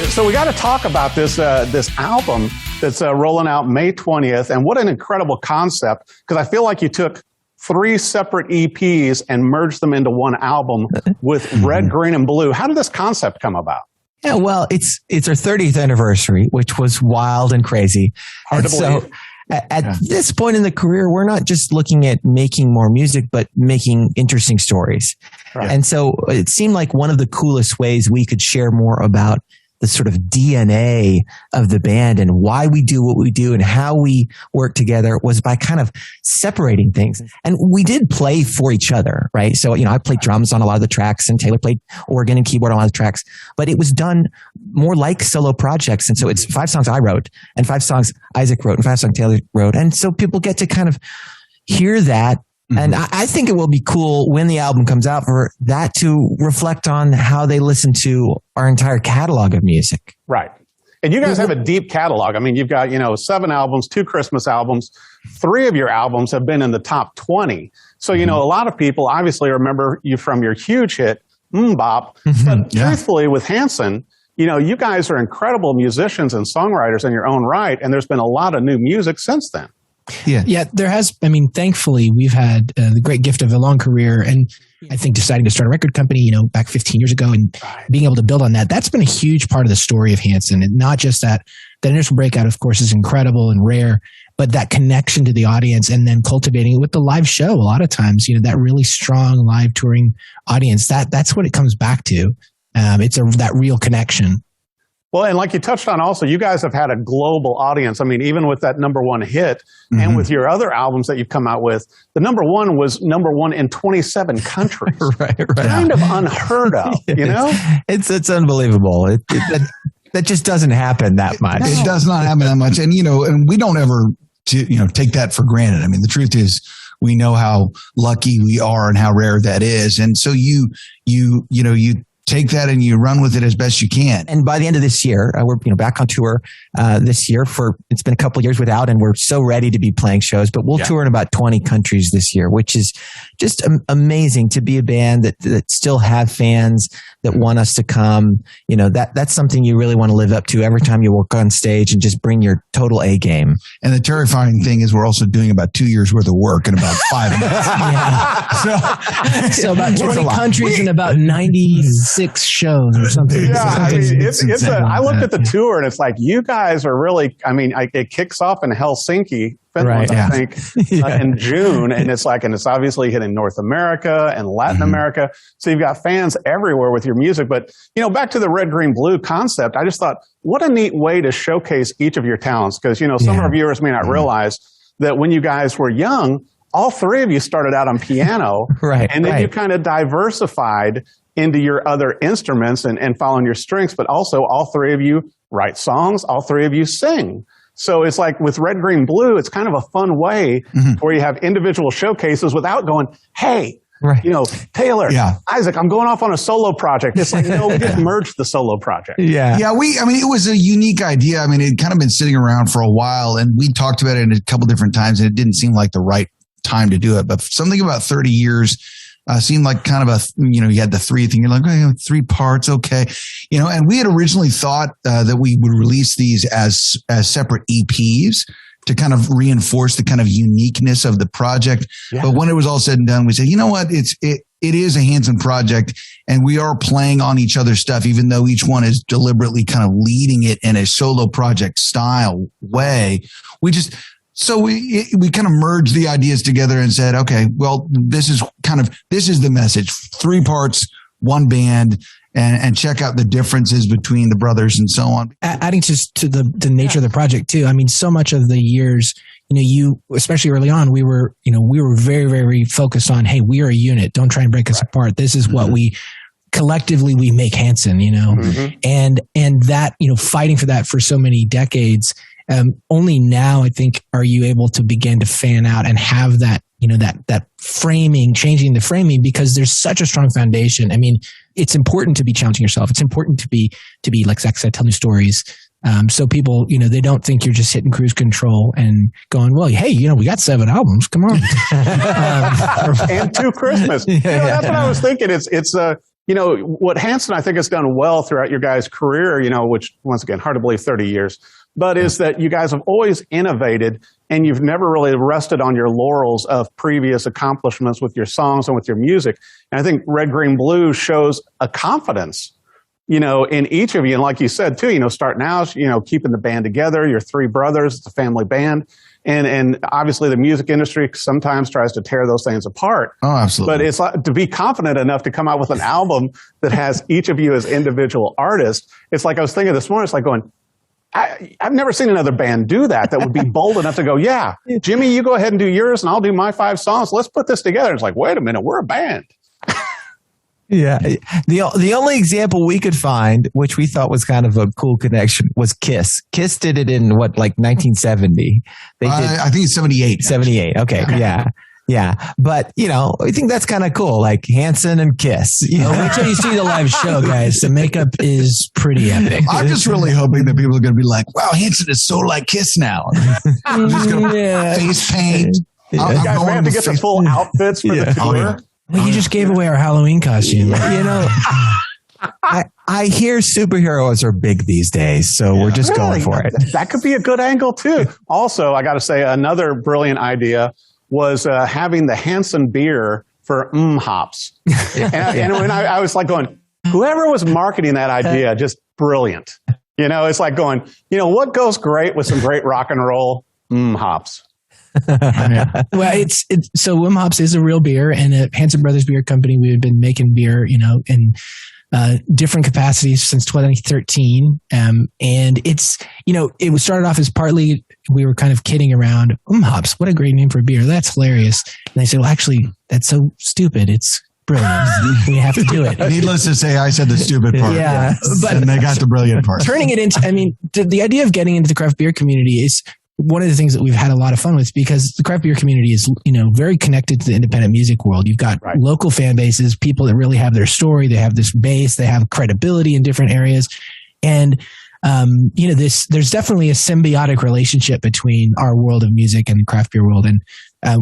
So we got to talk about this album that's rolling out May 20th, and what an incredible concept, because I feel like you took 3 separate EPs and merged them into one album with Red, Green, and Blue. How did this concept come about? Yeah, well, it's our 30th anniversary, which was wild and crazy. Hard to believe. So at this point in the career, we're not just looking at making more music, but making interesting stories. Right. And so it seemed like one of the coolest ways we could share more about the sort of DNA of the band and why we do what we do and how we work together was by kind of separating things. And we did play for each other, right? So, I played drums on a lot of the tracks and Taylor played organ and keyboard on a lot of the tracks, but it was done more like solo projects. And so it's 5 songs I wrote and 5 songs Isaac wrote and 5 songs Taylor wrote. And so people get to kind of hear that. And I think it will be cool when the album comes out for that to reflect on how they listen to our entire catalog of music. Right. And you guys have a deep catalog. I mean, you've got, 7 albums, 2 Christmas albums. 3 of your albums have been in the top 20. So, a lot of people obviously remember you from your huge hit, Bop. But truthfully, with HANSON, you guys are incredible musicians and songwriters in your own right. And there's been a lot of new music since then. Yeah, there has. Thankfully, we've had the great gift of a long career, and I think deciding to start a record company, back 15 years ago, and being able to build on that's been a huge part of the story of HANSON. And not just that initial breakout, of course, is incredible and rare, but that connection to the audience, and then cultivating it with the live show. A lot of times, that really strong live touring audience. That's what it comes back to. It's that real connection. Well, and like you touched on also, you guys have had a global audience. I mean, even with that #1 hit and with your other albums that you've come out with, the #1 was #1 in 27 countries. Right. Kind of unheard of, It's unbelievable. That just doesn't happen that much. It does not happen that much. And, and we don't ever, take that for granted. I mean, the truth is, we know how lucky we are and how rare that is. And so you take that and you run with it as best you can. And by the end of this year, we're back on tour this year. It's been a couple of years without, and we're so ready to be playing shows. But we'll tour in about 20 countries this year, which is just amazing to be a band that still have fans that want us to come. That's something you really want to live up to every time you walk on stage and just bring your total A game. And the terrifying thing is we're also doing about 2 years worth of work in about 5 minutes. So about 20 countries and about 96 shows or something. Yeah, I looked at the tour and it's like, you guys are really, it kicks off in Helsinki, Finland, I think, in June. And it's obviously hitting North America and Latin America. So you've got fans everywhere with your music. But, back to the Red, Green, Blue concept, I just thought, what a neat way to showcase each of your talents. Because, some of our viewers may not realize that when you guys were young, all 3 of you started out on piano. And then you kind of diversified into your other instruments and following your strengths, but also all 3 of you write songs, all 3 of you sing. So it's like with Red, Green, Blue, it's kind of a fun way where you have individual showcases without going, hey, Taylor, Isaac, I'm going off on a solo project. It's like, no, we just merged the solo project. Yeah, it was a unique idea. It had kind of been sitting around for a while, and we talked about it a couple different times, and it didn't seem like the right time to do it. But something about 30 years seemed like kind of you had the 3 thing. You're like, 3 parts. Okay. And we had originally thought that we would release these as separate EPs to kind of reinforce the kind of uniqueness of the project. Yeah. But when it was all said and done, we said, you know what? It is a HANSON project, and we are playing on each other's stuff, even though each one is deliberately kind of leading it in a solo project style way. So we kind of merged the ideas together and said, okay, well, this is the message: 3 parts, 1 band, and check out the differences between the brothers and so on. Adding just to the nature of the project too. So much of the years, especially early on, we were very, very focused on, hey, we are a unit. Don't try and break us apart. This is what we collectively make HANSON. And that fighting for that for so many decades. Only now, I think, are you able to begin to fan out and have that, that framing, changing the framing, because there's such a strong foundation. It's important to be challenging yourself. It's important to be like Zach said, tell new stories, So people, they don't think you're just hitting cruise control and going, well, hey, we got 7 albums. Come on. And 2 Christmas. That's what I was thinking. It's what HANSON, I think, has done well throughout your guys' career, which, once again, hard to believe 30 years, but is that you guys have always innovated and you've never really rested on your laurels of previous accomplishments with your songs and with your music. And I think Red, Green, Blue shows a confidence, in each of you. And like you said, too, starting out, keeping the band together, you're 3 brothers, it's a family band. And obviously the music industry sometimes tries to tear those things apart. Oh, absolutely. But it's like, to be confident enough to come out with an album that has each of you as individual artists. It's like I was thinking this morning, it's like going, I've never seen another band do that would be bold enough to go, yeah, Jimmy, you go ahead and do yours and I'll do my 5 songs. Let's put this together. It's like, wait a minute, we're a band. Yeah. The only example we could find, which we thought was kind of a cool connection, was Kiss. Kiss did it in 1970? I think it's 78. 78. Okay. Yeah. But, I think that's kind of cool. Like HANSON and Kiss. Wait till you see the live show, guys. The makeup is pretty epic. I'm just really hoping that people are going to be like, wow, HANSON is so like Kiss now. I'm just going to face paint. Yeah. You guys may have to get the full outfits for the tour. Oh, yeah. Well, you just gave away our Halloween costume. I hear superheroes are big these days, so we're just going for it. That could be a good angle, too. Also, I got to say, another brilliant idea was having the HANSON beer for hops. And when I was like going, whoever was marketing that idea, just brilliant. It's like going, what goes great with some great rock and roll? Hops. Well, so Wim Hops is a real beer, and at Hanson Brothers Beer Company, we had been making beer, in different capacities since 2013. And it's, it was started off as partly we were kind of kidding around. Hops, what a great name for a beer! That's hilarious. And they said, well, actually, that's so stupid. It's brilliant. We have to do it. Needless to say, I said the stupid part. Yeah, but and they got the brilliant part. Turning it into, the idea of getting into the craft beer community is one of the things that we've had a lot of fun with, because the craft beer community is, very connected to the independent music world. You've got local fan bases, people that really have their story. They have this base, they have credibility in different areas. And, there's definitely a symbiotic relationship between our world of music and the craft beer world. And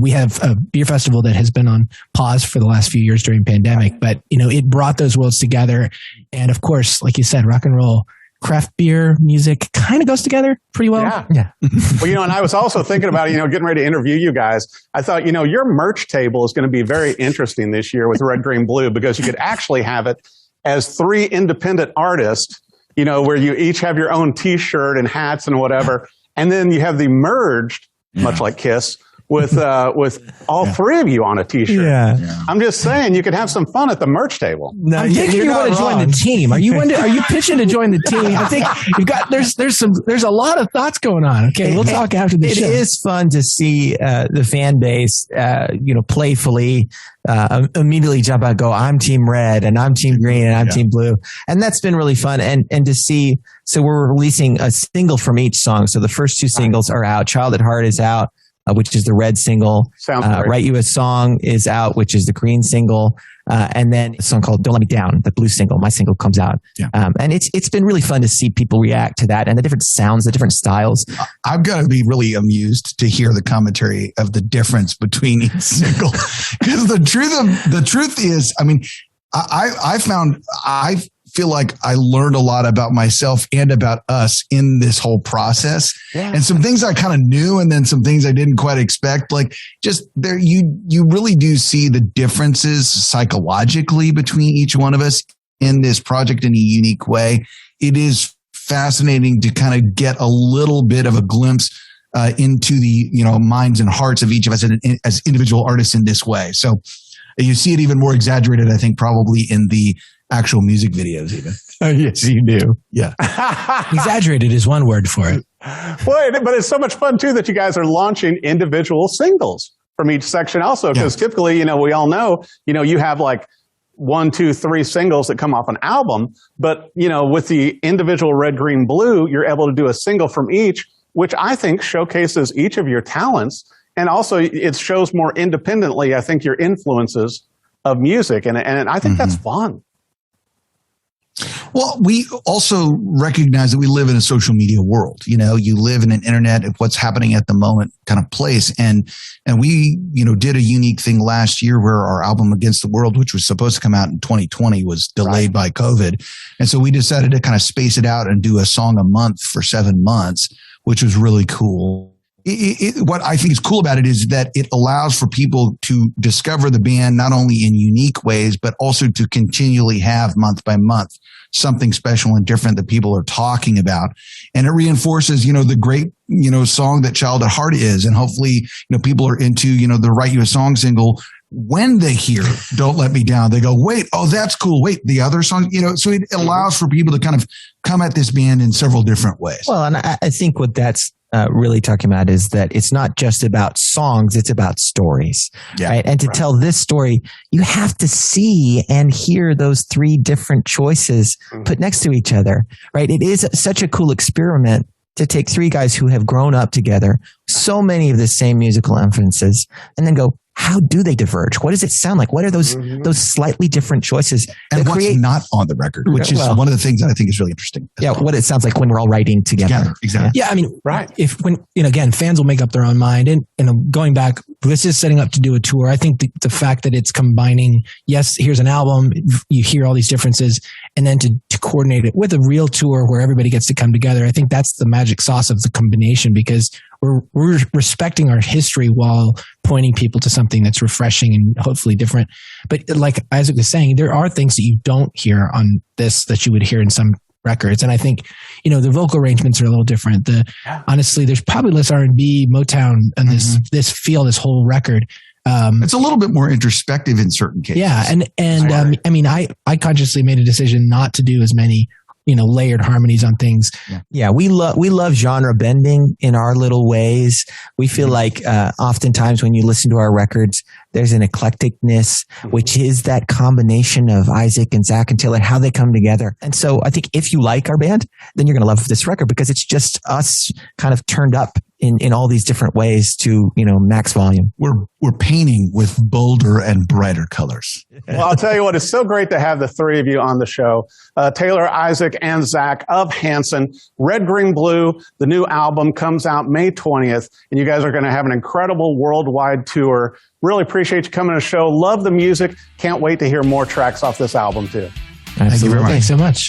we have a beer festival that has been on pause for the last few years during pandemic, but, it brought those worlds together. And of course, like you said, rock and roll, craft beer, music kind of goes together pretty well. Yeah. Well, and I was also thinking about, getting ready to interview you guys. I thought, your merch table is going to be very interesting this year with Red, Green, Blue, because you could actually have it as 3 independent artists, where you each have your own T-shirt and hats and whatever. And then you have the merged, much like Kiss, with all 3 of you on a T-shirt. Yeah. I'm just saying you could have some fun at the merch table. No, I'm thinking you want to join the team. Are you pitching to join the team? I think there's a lot of thoughts going on. Okay, we'll talk after the show. It is fun to see the fan base, playfully immediately jump out and go, I'm Team Red and I'm Team Green and I'm Team Blue. And that's been really fun. And to see, so we're releasing a single from each song. So the first 2 singles are out. Child at Heart is out, which is the red single. Write You a Song is out, which is the green single. And then a song called Don't Let Me Down, the blue single. My single comes out. Yeah. And it's been really fun to see people react to that and the different sounds, the different styles. I've got to be really amused to hear the commentary of the difference between each single. Because the truth is, I feel like I learned a lot about myself and about us in this whole process. Yeah. And some things I kind of knew, and then some things I didn't quite expect. Like just there, you really do see the differences psychologically between each one of us in this project in a unique way. It is fascinating to kind of get a little bit of a glimpse into the minds and hearts of each of us as individual artists in this way. So you see it even more exaggerated, I think, probably in the actual music videos even. Oh, yes, you do. Yeah. Exaggerated is one word for it. Well, but it's so much fun, too, that you guys are launching individual singles from each section also, because typically, we all know, you have like 1, 2, 3 singles that come off an album. But, with the individual Red, Green, Blue, you're able to do a single from each, which I think showcases each of your talents. And also it shows more independently, I think, your influences of music. And I think that's fun. Well, we also recognize that we live in a social media world. You know, you live in an internet of what's happening at the moment kind of place. And we, did a unique thing last year where our album Against the World, which was supposed to come out in 2020, was delayed by COVID. And so we decided to kind of space it out and do a song a month for 7 months, which was really cool. What I think is cool about it is that it allows for people to discover the band not only in unique ways, but also to continually have month by month something special and different that people are talking about. And it reinforces, the great, song that Child at Heart is. And hopefully, people are into, the Write You a Song single. When they hear Don't Let Me Down, they go, wait, oh, that's cool. Wait, the other song, so it allows for people to kind of come at this band in several different ways. Well, and I think what that's really talking about is that it's not just about songs, it's about stories, right? And to tell this story, you have to see and hear those three different choices put next to each other, right? It is such a cool experiment to take three guys who have grown up together, so many of the same musical influences, and then go, how do they diverge? What does it sound like? What are those slightly different choices? And what's not on the record, which is one of the things that I think is really interesting. Yeah, what it sounds like when we're all writing together. Exactly. Yeah, I mean, again, fans will make up their own mind. And going back, this is setting up to do a tour. I think the fact that it's combining, yes, here's an album, you hear all these differences, and then to coordinate it with a real tour where everybody gets to come together. I think that's the magic sauce of the combination, because we're respecting our history while pointing people to something that's refreshing and hopefully different. But like Isaac was saying, there are things that you don't hear on this that you would hear in some records. And I think, the vocal arrangements are a little different. Honestly, there's probably less R&B, Motown, and this whole record. It's a little bit more introspective in certain cases. Yeah. And I consciously made a decision not to do as many layered harmonies on things. Yeah, we love genre bending in our little ways. We feel like oftentimes when you listen to our records, there's an eclecticness, which is that combination of Isaac and Zach and Taylor, how they come together. And so I think if you like our band, then you're going to love this record, because it's just us kind of turned up in all these different ways to, max volume. We're painting with bolder and brighter colors. Well, I'll tell you what, it's so great to have the three of you on the show. Taylor, Isaac, and Zach of HANSON. Red, Green, Blue, the new album comes out May 20th, and you guys are going to have an incredible worldwide tour. Really appreciate you coming to the show. Love the music. Can't wait to hear more tracks off this album, too. Thank you very much. Thanks so much.